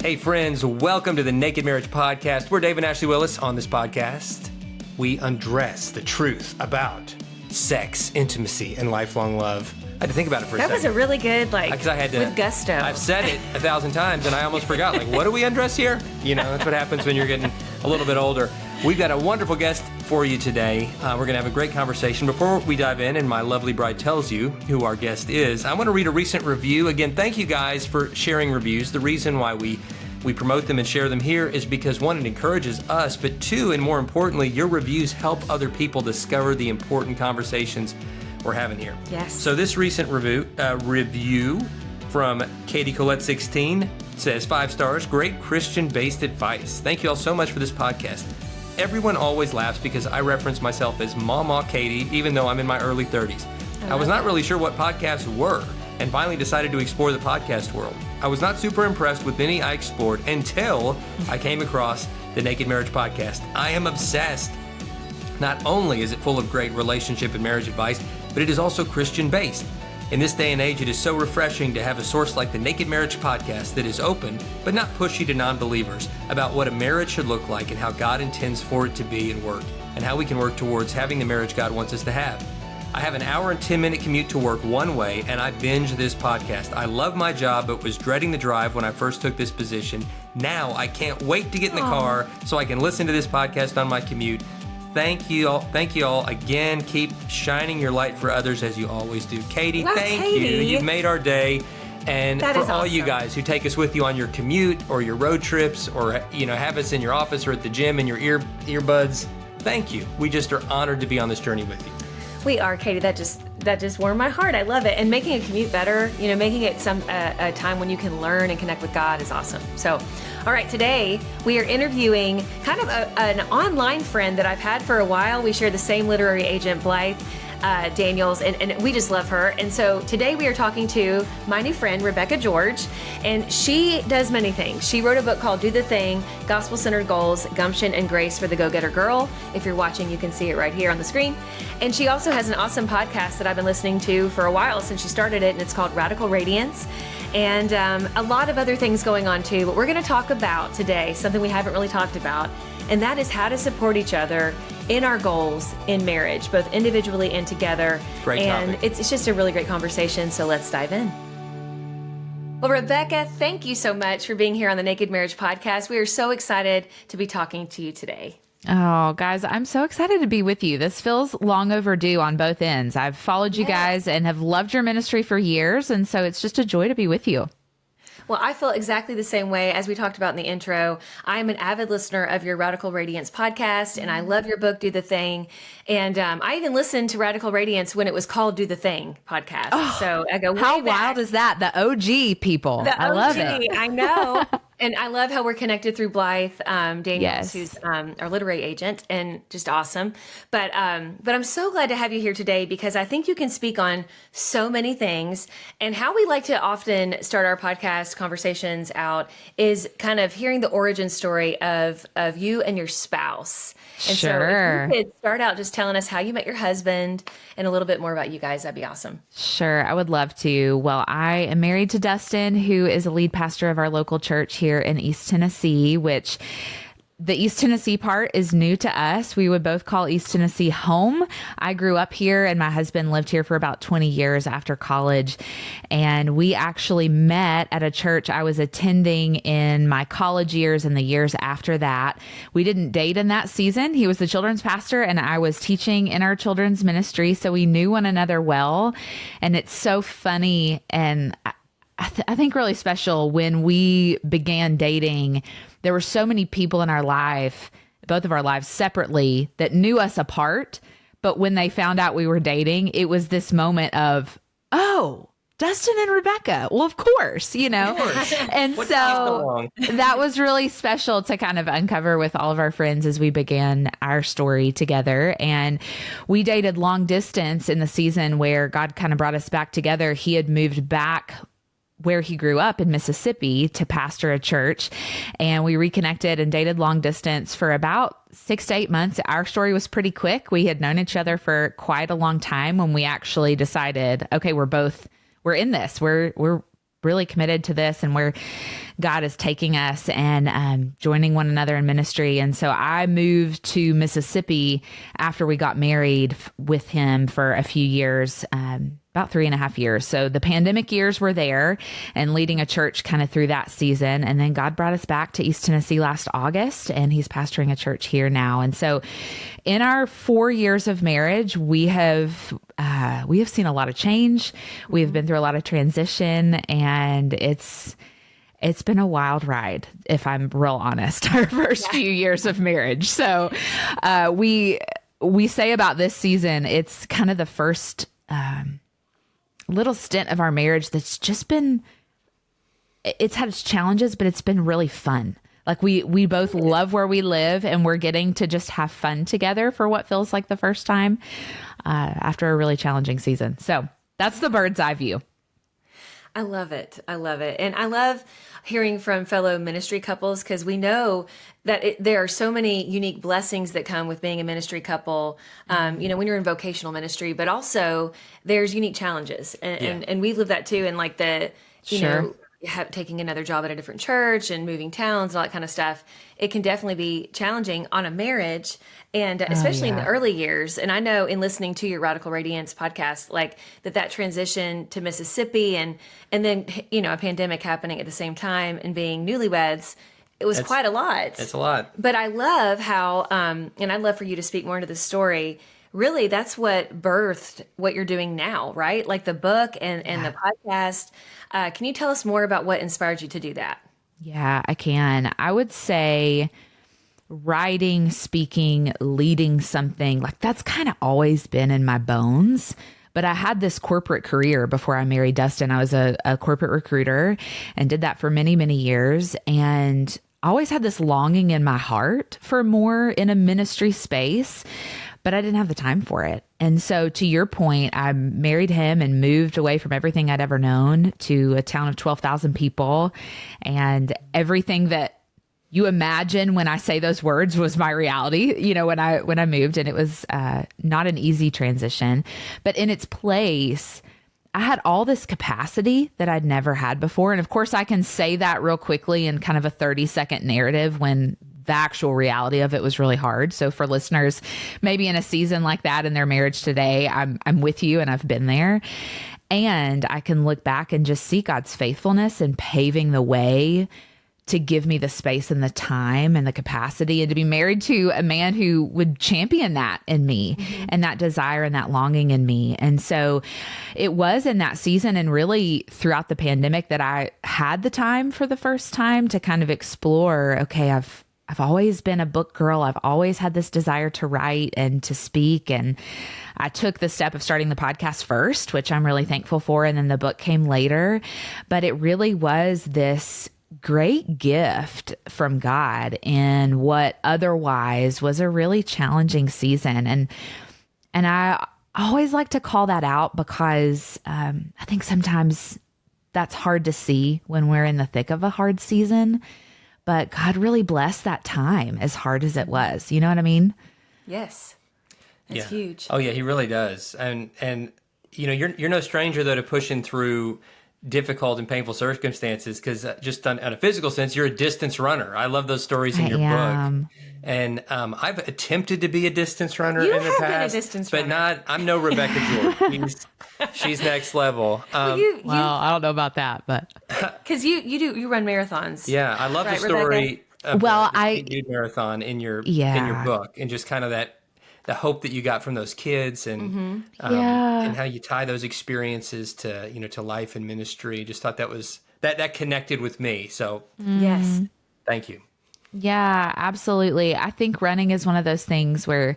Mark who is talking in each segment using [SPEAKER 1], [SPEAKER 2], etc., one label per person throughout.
[SPEAKER 1] Hey friends, welcome to the Naked Marriage Podcast. We're Dave and Ashley Willis. On this podcast, we undress the truth about sex, intimacy, and lifelong love. I had to think about it for a second.
[SPEAKER 2] That was a really good,
[SPEAKER 1] Because I had to,
[SPEAKER 2] with gusto.
[SPEAKER 1] I've said it 1,000 times and I almost forgot. What do we undress here? You know, that's what happens when you're getting a little bit older. We've got a wonderful guest for you today. We're going to have a great conversation. Before we dive in and my lovely bride tells you who our guest is, I want to read a recent review. Again, thank you guys for sharing reviews. The reason why we promote them and share them here is because, one, it encourages us, but two, and more importantly, your reviews help other people discover the important conversations we're having here.
[SPEAKER 2] Yes.
[SPEAKER 1] So this recent review from Katie Colette 16 says 5 stars, great Christian-based advice. Thank you all so much for this podcast. Everyone always laughs because I reference myself as Mama Katie, even though I'm in my early 30s. I was not really sure what podcasts were and finally decided to explore the podcast world. I was not super impressed with any I explored until I came across the Naked Marriage Podcast. I am obsessed. Not only is it full of great relationship and marriage advice, but it is also Christian-based. In this day and age, it is so refreshing to have a source like the Naked Marriage Podcast that is open, but not pushy to non-believers, about what a marriage should look like and how God intends for it to be and work, and how we can work towards having the marriage God wants us to have. I have an hour and 10-minute commute to work one way, and I binge this podcast. I love my job, but was dreading the drive when I first took this position. Now I can't wait to get in the car so I can listen to this podcast on my commute. Thank you all again. Keep shining your light for others as you always do. Katie, thank you. You've made our day. And
[SPEAKER 2] that
[SPEAKER 1] for
[SPEAKER 2] is
[SPEAKER 1] all
[SPEAKER 2] awesome.
[SPEAKER 1] you guys who take us with you on your commute or your road trips, or have us in your office or at the gym in your earbuds, thank you. We just are honored to be on this journey with you.
[SPEAKER 2] We are, Katie. That just warmed my heart. I love it. And making a commute better, making it a time when you can learn and connect with God is awesome. So, all right, today we are interviewing kind of an online friend that I've had for a while. We share the same literary agent, Blythe Daniels, and we just love her. And so today we are talking to my new friend, Rebecca George, and she does many things. She wrote a book called Do the Thing, Gospel-Centered Goals, Gumption and Grace for the Go-Getter Girl. If you're watching, you can see it right here on the screen. And she also has an awesome podcast that I've been listening to for a while since she started it, and it's called Radical Radiance. And a lot of other things going on too, but we're going to talk about today something we haven't really talked about, and that is how to support each other in our goals in marriage, both individually and together.
[SPEAKER 1] Great
[SPEAKER 2] and
[SPEAKER 1] topic.
[SPEAKER 2] It's just a really great conversation, so let's dive in. Well, Rebecca, thank you so much for being here on the Naked Marriage Podcast. We are so excited to be talking to you today.
[SPEAKER 3] Oh, guys, I'm so excited to be with you. This feels long overdue on both ends. I've followed you guys and have loved your ministry for years, and so it's just a joy to be with you.
[SPEAKER 2] Well, I feel exactly the same way as we talked about in the intro. I'm an avid listener of your Radical Radiance podcast, and I love your book, Do the Thing. And I even listened to Radical Radiance when it was called Do the Thing podcast.
[SPEAKER 3] Oh,
[SPEAKER 2] so I go,
[SPEAKER 3] how wild is that? The OG people.
[SPEAKER 2] The
[SPEAKER 3] I
[SPEAKER 2] OG,
[SPEAKER 3] love it.
[SPEAKER 2] I know. And I love how we're connected through Blythe Daniels,
[SPEAKER 3] Yes.
[SPEAKER 2] who's our literary agent, and just awesome. But I'm so glad to have you here today because I think you can speak on so many things. And how we like to often start our podcast conversations out is kind of hearing the origin story of you and your spouse. And
[SPEAKER 3] Sure.
[SPEAKER 2] so if you could start out just telling us how you met your husband and a little bit more about you guys, that'd be awesome.
[SPEAKER 3] Sure, I would love to. Well, I am married to Dustin, who is a lead pastor of our local church here in East Tennessee, which the East Tennessee part is new to us. We would both call East Tennessee home. I grew up here and my husband lived here for about 20 years after college. And we actually met at a church I was attending in my college years and the years after that. We didn't date in that season. He was the children's pastor and I was teaching in our children's ministry. So we knew one another well. And it's so funny and I think really special when we began dating. There were so many people in our life, both of our lives separately, that knew us apart. But when they found out we were dating, it was this moment of, oh, Dustin and Rebecca. Well, of course, And so that was really special to kind of uncover with all of our friends as we began our story together. And we dated long distance in the season where God kind of brought us back together. He had moved back where he grew up in Mississippi to pastor a church. And we reconnected and dated long distance for about 6 to 8 months. Our story was pretty quick. We had known each other for quite a long time when we actually decided, okay, we're in this. We're really committed to this and where God is taking us and joining one another in ministry. And so I moved to Mississippi after we got married with him for a few years, about 3.5 years. So the pandemic years were there and leading a church kind of through that season. And then God brought us back to East Tennessee last August, and he's pastoring a church here now. And so in our 4 years of marriage, we have seen a lot of change. We've been through a lot of transition, and it's been a wild ride, if I'm real honest, our first few years of marriage. So we say about this season, it's kind of the first little stint of our marriage that's just been, it's had its challenges, but it's been really fun. Like we both love where we live, and we're getting to just have fun together for what feels like the first time after a really challenging season. So that's the bird's eye view.
[SPEAKER 2] I love it. I love it. And I love hearing from fellow ministry couples, because we know that there are so many unique blessings that come with being a ministry couple, when you're in vocational ministry, but also there's unique challenges. And we live that too. And like taking another job at a different church and moving towns and all that kind of stuff, it can definitely be challenging on a marriage, and especially in the early years. And I know in listening to your Radical Radiance podcast, like that transition to Mississippi and then, a pandemic happening at the same time and being newlyweds, it was quite a lot. It's
[SPEAKER 1] a lot.
[SPEAKER 2] But I love how, and I'd love for you to speak more into this story. Really, that's what birthed what you're doing now, right? Like the book and the podcast. Can you tell us more about what inspired you to do that?
[SPEAKER 3] Yeah, I can. I would say writing, speaking, leading something, like that's kind of always been in my bones. But I had this corporate career before I married Dustin. I was a corporate recruiter and did that for many, many years. And I always had this longing in my heart for more in a ministry space, but I didn't have the time for it. And so to your point, I married him and moved away from everything I'd ever known to a town of 12,000 people. And everything that you imagine when I say those words was my reality, when I moved, and it was not an easy transition, but in its place, I had all this capacity that I'd never had before. And of course I can say that real quickly in kind of a 30-second narrative when the actual reality of it was really hard. So for listeners, maybe in a season like that in their marriage today, I'm with you and I've been there. And I can look back and just see God's faithfulness in paving the way to give me the space and the time and the capacity, and to be married to a man who would champion that in me and that desire and that longing in me. And so it was in that season and really throughout the pandemic that I had the time for the first time to kind of explore, okay, I've always been a book girl. I've always had this desire to write and to speak. And I took the step of starting the podcast first, which I'm really thankful for. And then the book came later. But it really was this great gift from God in what otherwise was a really challenging season. And I always like to call that out because I think sometimes that's hard to see when we're in the thick of a hard season. But God really blessed that time, as hard as it was. You know what I mean?
[SPEAKER 2] Yes. That's huge.
[SPEAKER 1] Oh yeah, he really does. And you're no stranger though to pushing through difficult and painful circumstances, because just on a physical sense, you're a distance runner. I love those stories in your book. And I've attempted to be a distance runner in the past, but I'm no Rebecca George. She's next level.
[SPEAKER 3] Well, I don't know about that, but
[SPEAKER 2] because you run marathons.
[SPEAKER 1] Yeah, I love the story. Of the marathon in your book, and just kind of the hope that you got from those kids, and and how you tie those experiences to life and ministry. Just thought that connected with me. So
[SPEAKER 2] yes,
[SPEAKER 1] thank you.
[SPEAKER 3] Yeah, absolutely. I think running is one of those things where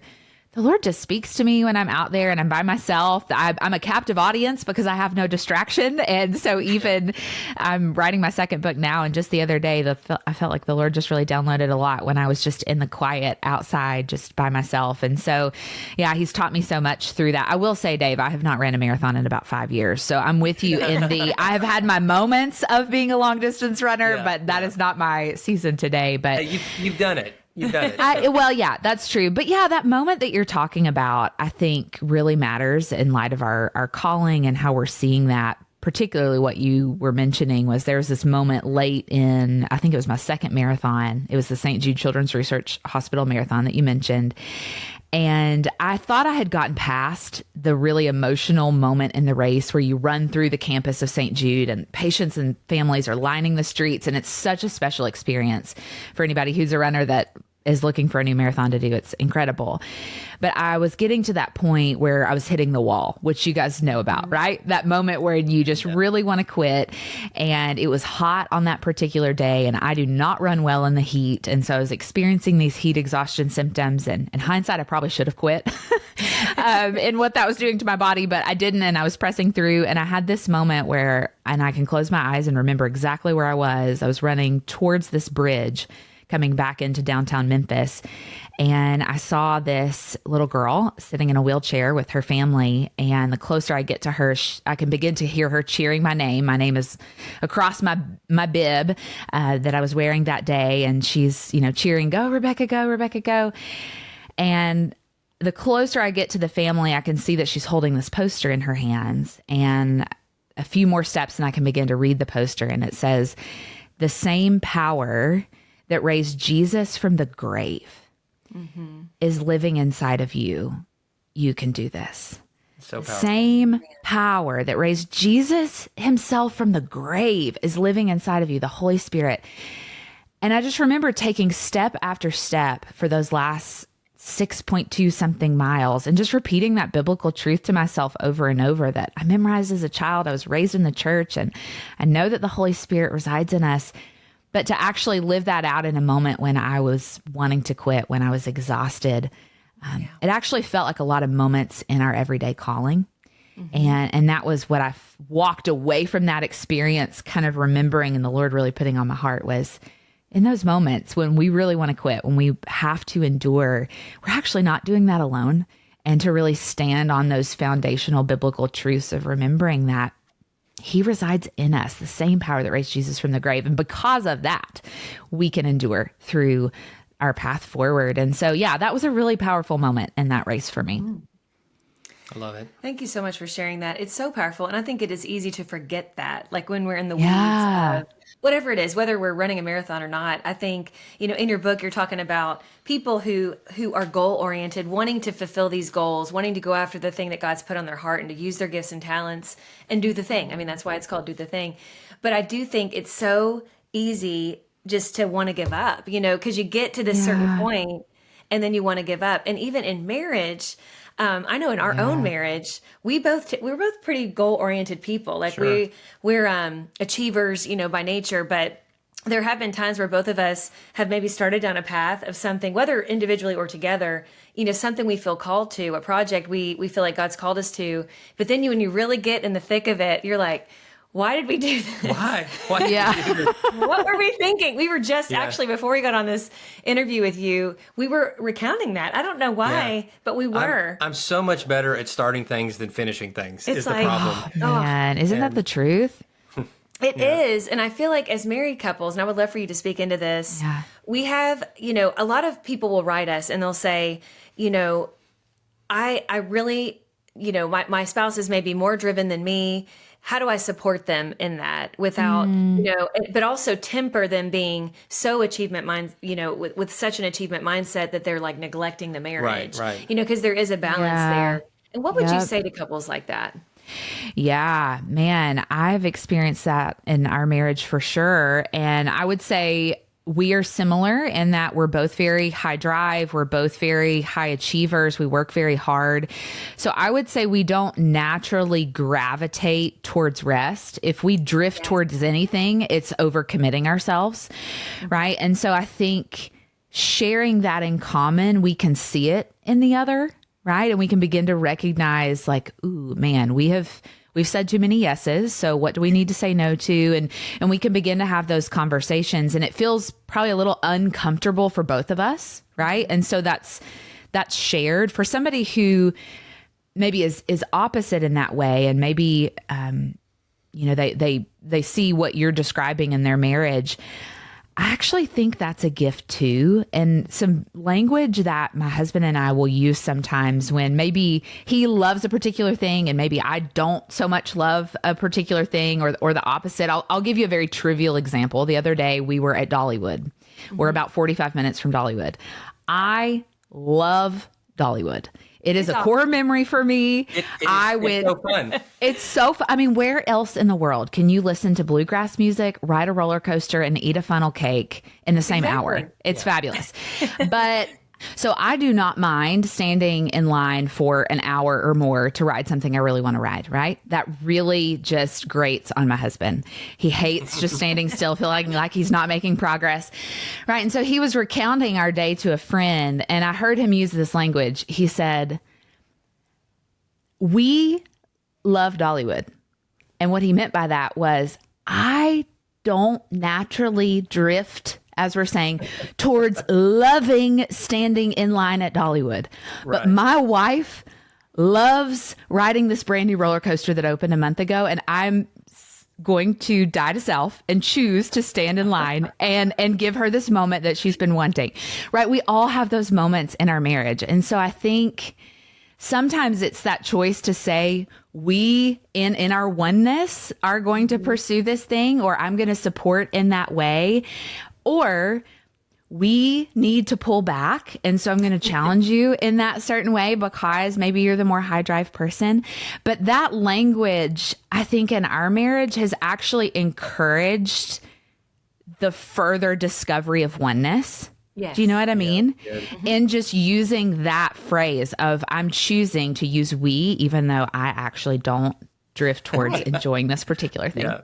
[SPEAKER 3] the Lord just speaks to me when I'm out there and I'm by myself. I'm a captive audience because I have no distraction. And so even I'm writing my second book now. And just the other day, I felt like the Lord just really downloaded a lot when I was just in the quiet outside, just by myself. And so, yeah, he's taught me so much through that. I will say, Dave, I have not ran a marathon in about 5 years. So I'm with you in I have had my moments of being a long distance runner, but that is not my season today. But
[SPEAKER 1] you've done it. You've done it.
[SPEAKER 3] Well, yeah, that's true. But yeah, that moment that you're talking about, I think really matters in light of our calling and how we're seeing that particularly what you were mentioning was there was this moment late in, I think it was my second marathon. It was the St. Jude Children's Research Hospital marathon that you mentioned. And I thought I had gotten past the really emotional moment in the race where you run through the campus of St. Jude and patients and families are lining the streets. And it's such a special experience for anybody who's a runner that is looking for a new marathon to do. It's incredible. But I was getting to that point where I was hitting the wall, which you guys know about, right? That moment where you just really want to quit. And it was hot on that particular day. And I do not run well in the heat. And so I was experiencing these heat exhaustion symptoms. And in hindsight, I probably should have quit and what that was doing to my body, but I didn't. And I was pressing through. And I had this moment where, and I can close my eyes and remember exactly where I was. I was running towards this bridge coming back into downtown Memphis. And I saw this little girl sitting in a wheelchair with her family. And the closer I get to her, I can begin to hear her cheering my name. My name is across my bib that I was wearing that day. And she's, cheering, "Go, Rebecca, go, Rebecca, go." And the closer I get to the family, I can see that she's holding this poster in her hands. And a few more steps and I can begin to read the poster. And it says, "The same power that raised Jesus from the grave is living inside of you. You can do this."
[SPEAKER 1] So powerful.
[SPEAKER 3] Same power that raised Jesus himself from the grave is living inside of you, the Holy Spirit. And I just remember taking step after step for those last 6.2 something miles and just repeating that biblical truth to myself over and over that I memorized as a child. I was raised in the church and I know that the Holy Spirit resides in us. But to actually live that out in a moment when I was wanting to quit, when I was exhausted, it actually felt like a lot of moments in our everyday calling. And that was what I walked away from that experience kind of remembering, and the Lord really putting on my heart was in those moments when we really want to quit, when we have to endure, we're actually not doing that alone. And to really stand on those foundational biblical truths of remembering that He resides in us, the same power that raised Jesus from the grave. And because of that, we can endure through our path forward. And so, yeah, that was a really powerful moment in that race for me.
[SPEAKER 1] I love it.
[SPEAKER 2] Thank you so much for sharing that. It's so powerful. And I think it is easy to forget that, like when we're in the weeds of whatever it is, whether we're running a marathon or not. I think, in your book, you're talking about people who are goal oriented, wanting to fulfill these goals, wanting to go after the thing that God's put on their heart and to use their gifts and talents and do the thing. I mean, that's why it's called Do the Thing. But I do think it's so easy just to want to give up, because you get to this certain point and then you want to give up. And even in marriage, I know in our own marriage, we're both pretty goal oriented people. Like we're achievers, by nature, but there have been times where both of us have maybe started down a path of something, whether individually or together, something we feel called to, a project we feel like God's called us to. But then when you really get in the thick of it, you're like, why did we do this?
[SPEAKER 1] Why did we do this?
[SPEAKER 2] What were we thinking? We were just actually, before we got on this interview with you, we were recounting that. I don't know why, but we were.
[SPEAKER 1] I'm so much better at starting things than finishing things is the problem.
[SPEAKER 3] Man, isn't that the truth?
[SPEAKER 2] It is. And I feel like as married couples, and I would love for you to speak into this, we have, a lot of people will write us and they'll say, I really, my spouse is maybe more driven than me. How do I support them in that without, but also temper them being so achievement with such an achievement mindset that they're like neglecting the marriage,
[SPEAKER 1] right.
[SPEAKER 2] Because there is a balance there. And what would you say to couples like that?
[SPEAKER 3] Yeah, man, I've experienced that in our marriage for sure. And I would say we are similar in that we're both very high drive. We're both very high achievers. We work very hard. So I would say we don't naturally gravitate towards rest. If we drift towards anything, it's overcommitting ourselves, right? And so I think sharing that in common, we can see it in the other, right? And we can begin to recognize like, ooh, man, we've said too many yeses. So what do we need to say no to? And we can begin to have those conversations, and it feels probably a little uncomfortable for both of us. Right. And so that's shared for somebody who maybe is opposite in that way. And maybe, they see what you're describing in their marriage. I actually think that's a gift too. And some language that my husband and I will use sometimes when maybe he loves a particular thing and maybe I don't so much love a particular thing, or the opposite. I'll give you a very trivial example. The other day we were at Dollywood. We're about 45 minutes from Dollywood. I love Dollywood. It is a core memory for me.
[SPEAKER 1] It's so fun.
[SPEAKER 3] It's so fun. I mean, where else in the world can you listen to bluegrass music, ride a roller coaster, and eat a funnel cake in the same hour? It's fabulous. But so I do not mind standing in line for an hour or more to ride something I really want to ride, right? That really just grates on my husband. He hates just standing still, feeling like he's not making progress, right? And so he was recounting our day to a friend, and I heard him use this language. He said, "We love Dollywood." And what he meant by that was, I don't naturally drift, as we're saying, towards loving standing in line at Dollywood. Right. But my wife loves riding this brand new roller coaster that opened a month ago. And I'm going to die to self and choose to stand in line and give her this moment that she's been wanting, right? We all have those moments in our marriage. And so I think sometimes it's that choice to say, we in our oneness are going to pursue this thing, or I'm going to support in that way. Or we need to pull back. And so I'm going to challenge you in that certain way because maybe you're the more high drive person. But that language, I think in our marriage has actually encouraged the further discovery of oneness.
[SPEAKER 2] Yes.
[SPEAKER 3] Do you know what I mean?
[SPEAKER 1] Yeah.
[SPEAKER 3] And just using that phrase of I'm choosing to use we, even though I actually don't drift towards enjoying this particular thing.
[SPEAKER 1] Yeah.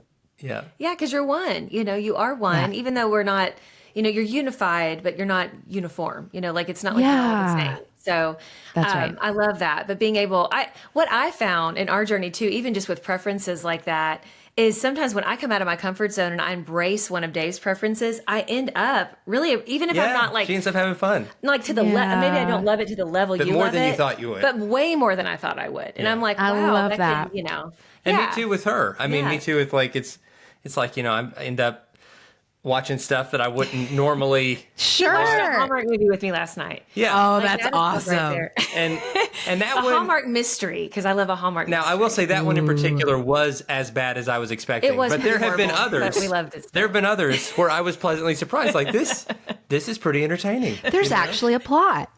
[SPEAKER 2] Yeah, because you're one. You are one, even though we're not, you're unified, but you're not uniform. Like it's not like you're all the same. So
[SPEAKER 3] that's right.
[SPEAKER 2] I love that. But being able, what I found in our journey too, even just with preferences like that, is sometimes when I come out of my comfort zone and I embrace one of Dave's preferences, I end up really, even if I'm not like,
[SPEAKER 1] she ends up having fun.
[SPEAKER 2] Like to the maybe I don't love it to the level
[SPEAKER 1] but
[SPEAKER 2] you
[SPEAKER 1] more
[SPEAKER 2] love
[SPEAKER 1] than
[SPEAKER 2] it,
[SPEAKER 1] you thought you would.
[SPEAKER 2] but way more than I thought I would. And I'm like, wow,
[SPEAKER 3] I love that.
[SPEAKER 2] Could,
[SPEAKER 1] And me too with her. I mean, me too with like, it's like, I end up watching stuff that I wouldn't normally.
[SPEAKER 2] Sure. You watched a Hallmark movie with me last night.
[SPEAKER 1] Yeah.
[SPEAKER 3] Oh,
[SPEAKER 2] Like,
[SPEAKER 3] that's
[SPEAKER 2] that
[SPEAKER 3] awesome.
[SPEAKER 2] right there.
[SPEAKER 1] And that
[SPEAKER 2] a
[SPEAKER 1] one,
[SPEAKER 2] Hallmark mystery, because I love a Hallmark
[SPEAKER 1] now
[SPEAKER 2] mystery.
[SPEAKER 1] I will say that one in particular was as bad as I was expecting.
[SPEAKER 2] It was
[SPEAKER 1] but there have been
[SPEAKER 2] horrible,
[SPEAKER 1] others.
[SPEAKER 2] but we loved it.
[SPEAKER 1] There have been others where I was pleasantly surprised. Like this is pretty entertaining.
[SPEAKER 3] There's actually a plot.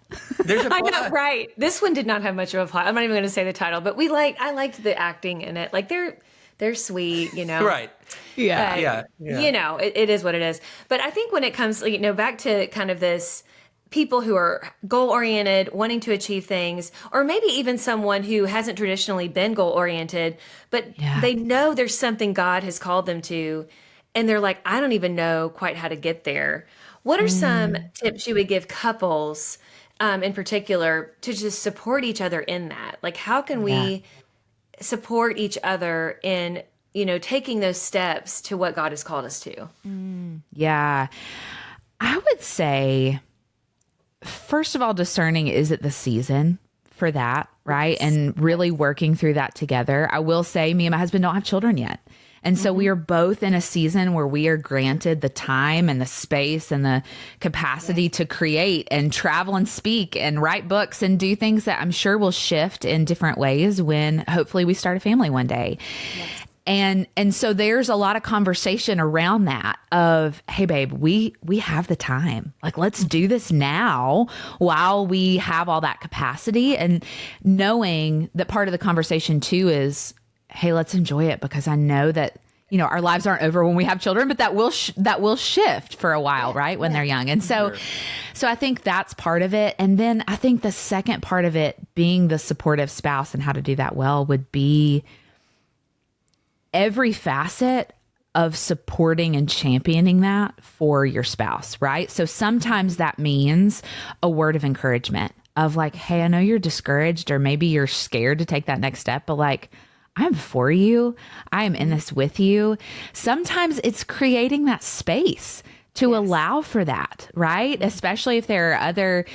[SPEAKER 1] There's a
[SPEAKER 2] I
[SPEAKER 1] plot.
[SPEAKER 2] know, right? This one did not have much of a plot. I'm not even going to say the title, but I liked the acting in it. Like they're sweet,
[SPEAKER 1] Right.
[SPEAKER 3] Yeah.
[SPEAKER 2] But, it is what it is. But I think when it comes, back to kind of this people who are goal-oriented, wanting to achieve things, or maybe even someone who hasn't traditionally been goal-oriented, but they know there's something God has called them to, and they're like, I don't even know quite how to get there. What are some tips you would give couples in particular to just support each other in that? Like, how can we support each other in taking those steps to what God has called us to?
[SPEAKER 3] Yeah. I would say, first of all, discerning, is it the season for that, right? And really working through that together. I will say me and my husband don't have children yet. And so we are both in a season where we are granted the time and the space and the capacity to create and travel and speak and write books and do things that I'm sure will shift in different ways when hopefully we start a family one day. Yes. And so there's a lot of conversation around that of, hey babe, we have the time. Like, let's do this now while we have all that capacity, and knowing that part of the conversation too is, hey, let's enjoy it, because I know that, our lives aren't over when we have children, but that will shift for a while, right? When they're young. And so I think that's part of it. And then I think the second part of it, being the supportive spouse and how to do that well, would be every facet of supporting and championing that for your spouse, right? So sometimes that means a word of encouragement of like, hey, I know you're discouraged, or maybe you're scared to take that next step, but like, I'm for you. I am in this with you. Sometimes it's creating that space to allow for that, right? Especially if there are other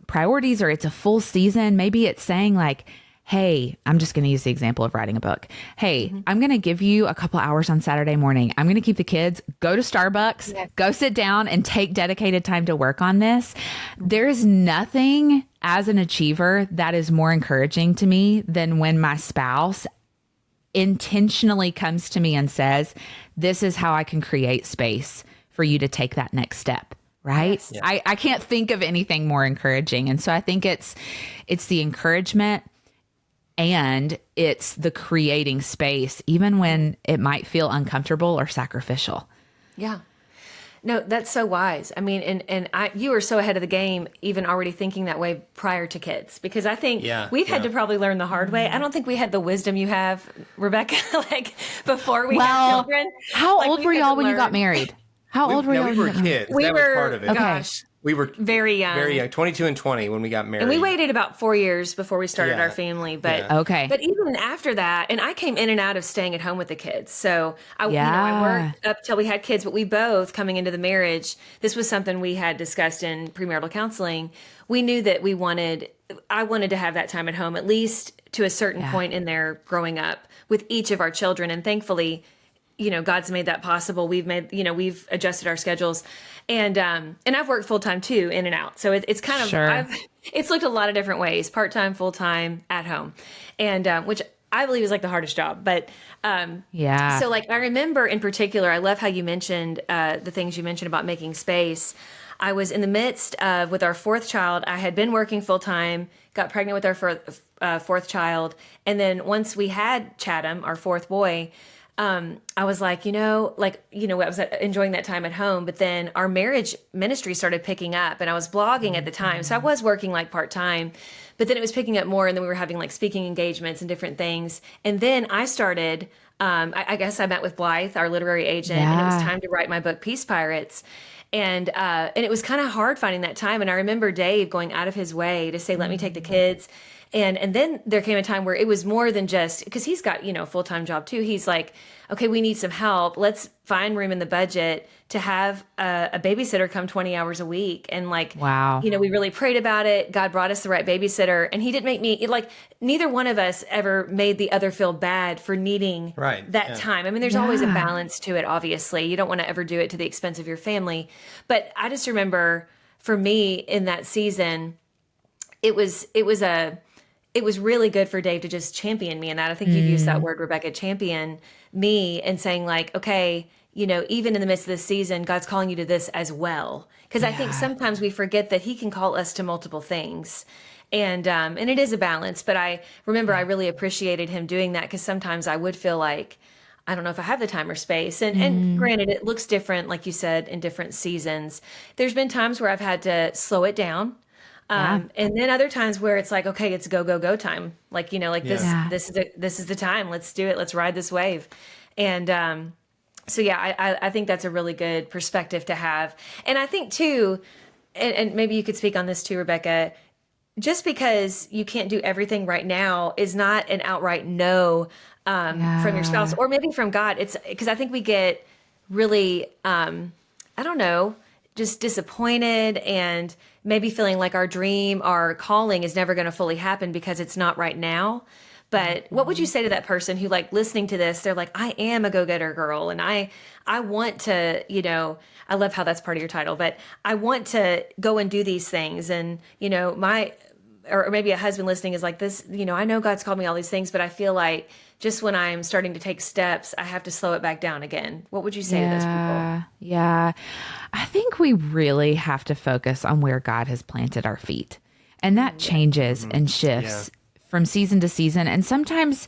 [SPEAKER 3] priorities, or it's a full season. Maybe it's saying like, hey, I'm just going to use the example of writing a book. Hey, I'm going to give you a couple hours on Saturday morning. I'm going to keep the kids, go to Starbucks, go sit down and take dedicated time to work on this. There's nothing as an achiever that is more encouraging to me than when my spouse intentionally comes to me and says, this is how I can create space for you to take that next step. Right. Yes. Yeah. I can't think of anything more encouraging. And so I think it's the encouragement and it's the creating space, even when it might feel uncomfortable or sacrificial.
[SPEAKER 2] Yeah. No, that's so wise. I mean, and you were so ahead of the game, even already thinking that way prior to kids, because I think we've had to probably learn the hard way. I don't think we had the wisdom you have, Rebecca, like before we had children.
[SPEAKER 3] How old were y'all when you got married? How old were you?
[SPEAKER 1] We were kids.
[SPEAKER 2] We
[SPEAKER 1] that
[SPEAKER 2] were,
[SPEAKER 1] was part of it.
[SPEAKER 3] Okay.
[SPEAKER 2] Gosh,
[SPEAKER 1] we were
[SPEAKER 2] very young.
[SPEAKER 1] Very young, 22 and 20 when we got married.
[SPEAKER 2] And we waited about 4 years before we started our family. But but even after that, and I came in and out of staying at home with the kids. So I worked up till we had kids, but we both, coming into the marriage, this was something we had discussed in premarital counseling. We knew that I wanted to have that time at home, at least to a certain point in their growing up with each of our children. And thankfully, God's made that possible. We've adjusted our schedules, and I've worked full time too, in and out. So it's kind of, it's looked a lot of different ways: part time, full time, at home, and which I believe is like the hardest job. But so like I remember in particular, I love how you mentioned the things you mentioned about making space. I was in the midst of with our fourth child. I had been working full time, got pregnant with our fourth child, and then once we had Chatham, our fourth boy. I was like, I was enjoying that time at home, but then our marriage ministry started picking up and I was blogging at the time. So I was working like part-time, but then it was picking up more. And then we were having like speaking engagements and different things. And then I started, I guess I met with Blythe, our literary agent, and it was time to write my book, Peace Pirates. And it was kind of hard finding that time. And I remember Dave going out of his way to say, let me take the kids. And then there came a time where it was more than just, because he's got, a full-time job too. He's like, okay, we need some help. Let's find room in the budget to have a babysitter come 20 hours a week. And like,
[SPEAKER 3] wow,
[SPEAKER 2] we really prayed about it. God brought us the right babysitter. And he didn't make me, neither one of us ever made the other feel bad for needing that time. I mean, there's always a balance to it, obviously. You don't want to ever do it to the expense of your family. But I just remember for me in that season, it was really good for Dave to just champion me in that. I think you've used that word, Rebecca, champion me, and saying like, okay, even in the midst of this season, God's calling you to this as well. Because I think sometimes we forget that he can call us to multiple things. And it is a balance. But I remember I really appreciated him doing that because sometimes I would feel like, I don't know if I have the time or space. And granted, it looks different, like you said, in different seasons. There's been times where I've had to slow it down. And then other times where it's like, okay, it's go time. Like, this is the time. Let's do it. Let's ride this wave. And, I think that's a really good perspective to have. And I think too, and maybe you could speak on this too, Rebecca, just because you can't do everything right now is not an outright no, from your spouse or maybe from God. It's because I think we get really, I don't know, just disappointed and maybe feeling like our dream, our calling is never going to fully happen because it's not right now. But what would you say to that person who, like, listening to this, they're like, I am a go-getter girl and I want to, I love how that's part of your title, but I want to go and do these things. And, or maybe a husband listening is like this, I know God's called me all these things, but I feel like just when I'm starting to take steps, I have to slow it back down again. What would you say to those people?
[SPEAKER 3] Yeah. I think we really have to focus on where God has planted our feet. And that changes and shifts from season to season. And sometimes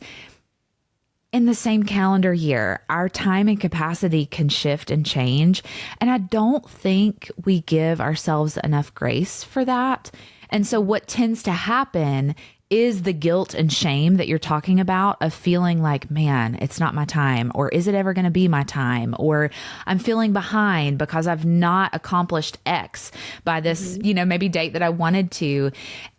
[SPEAKER 3] in the same calendar year, our time and capacity can shift and change. And I don't think we give ourselves enough grace for that. And so what tends to happen is the guilt and shame that you're talking about of feeling like, man, it's not my time, or is it ever going to be my time? Or I'm feeling behind because I've not accomplished X by this, maybe date that I wanted to.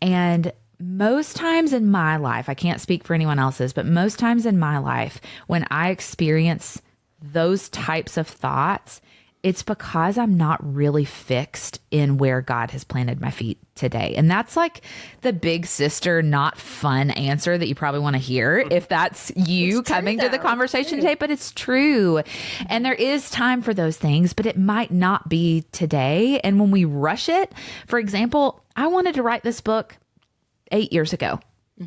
[SPEAKER 3] And most times in my life, I can't speak for anyone else's, but most times in my life, when I experience those types of thoughts, it's because I'm not really fixed in where God has planted my feet today. And that's like the big sister, not fun answer that you probably want to hear if that's you coming to the conversation today, but it's true. And there is time for those things, but it might not be today. And when we rush it, for example, I wanted to write this book 8 years ago.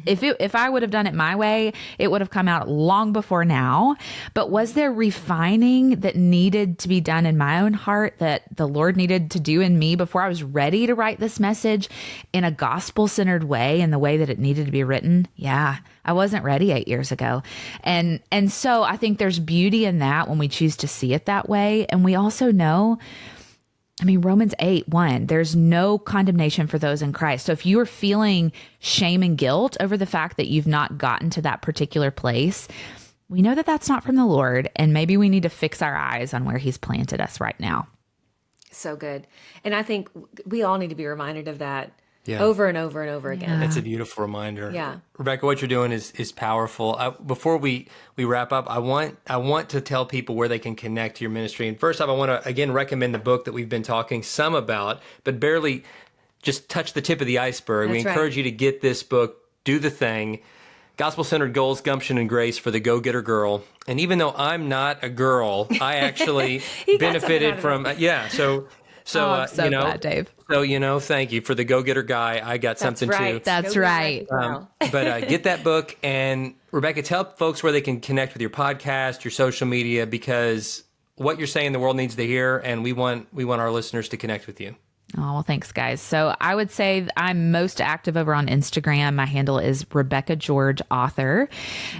[SPEAKER 3] If I would have done it my way, it would have come out long before now. But was there refining that needed to be done in my own heart that the Lord needed to do in me before I was ready to write this message in a gospel-centered way, in the way that it needed to be written? Yeah, I wasn't ready 8 years ago. And so I think there's beauty in that when we choose to see it that way. And we also know, Romans 8:1, there's no condemnation for those in Christ. So if you are feeling shame and guilt over the fact that you've not gotten to that particular place, we know that that's not from the Lord. And maybe we need to fix our eyes on where he's planted us right now.
[SPEAKER 2] So good. And I think we all need to be reminded of that over and over and over again.
[SPEAKER 1] That's a beautiful reminder.
[SPEAKER 2] Yeah.
[SPEAKER 1] Rebecca, what you're doing is powerful. Before we wrap up, I want to tell people where they can connect to your ministry. And first off, I want to again recommend the book that we've been talking some about, but barely just touch the tip of the iceberg.
[SPEAKER 2] That's
[SPEAKER 1] we encourage you to get this book, Do the Thing, Gospel-Centered Goals, Gumption, and Grace for the Go-Getter Girl. And even though I'm not a girl, I actually benefited from, So,
[SPEAKER 3] I'm so glad, Dave.
[SPEAKER 1] So, thank you. For the go-getter guy, I got something too.
[SPEAKER 3] That's right.
[SPEAKER 1] But get that book. And Rebecca, tell folks where they can connect with your podcast, your social media, because what you're saying the world needs to hear, and we want our listeners to connect with you.
[SPEAKER 3] Oh, well, thanks, guys. So I would say I'm most active over on Instagram. My handle is Rebecca George Author.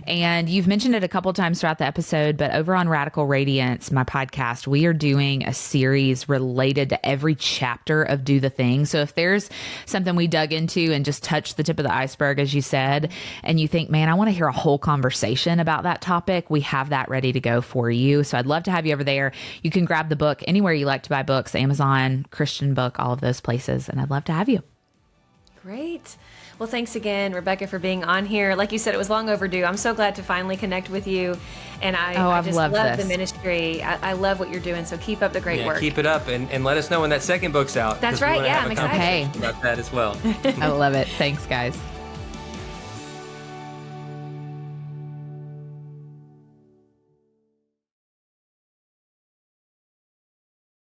[SPEAKER 3] And you've mentioned it a couple times throughout the episode, but over on Radical Radiance, my podcast, we are doing a series related to every chapter of Do the Thing. So if there's something we dug into and just touched the tip of the iceberg, as you said, and you think, man, I want to hear a whole conversation about that topic, we have that ready to go for you. So I'd love to have you over there. You can grab the book anywhere you like to buy books, Amazon, Christian Book, all of those places, and I'd love to have you.
[SPEAKER 2] Great. Well, thanks again, Rebecca, for being on here. Like you said, it was long overdue. I'm so glad to finally connect with you, and I just love the ministry. I love what you're doing, so keep up the great work.
[SPEAKER 1] Keep it up, and let us know when that second book's out.
[SPEAKER 2] That's right. Yeah, I'm excited
[SPEAKER 1] about that as well.
[SPEAKER 3] I love it. Thanks, guys.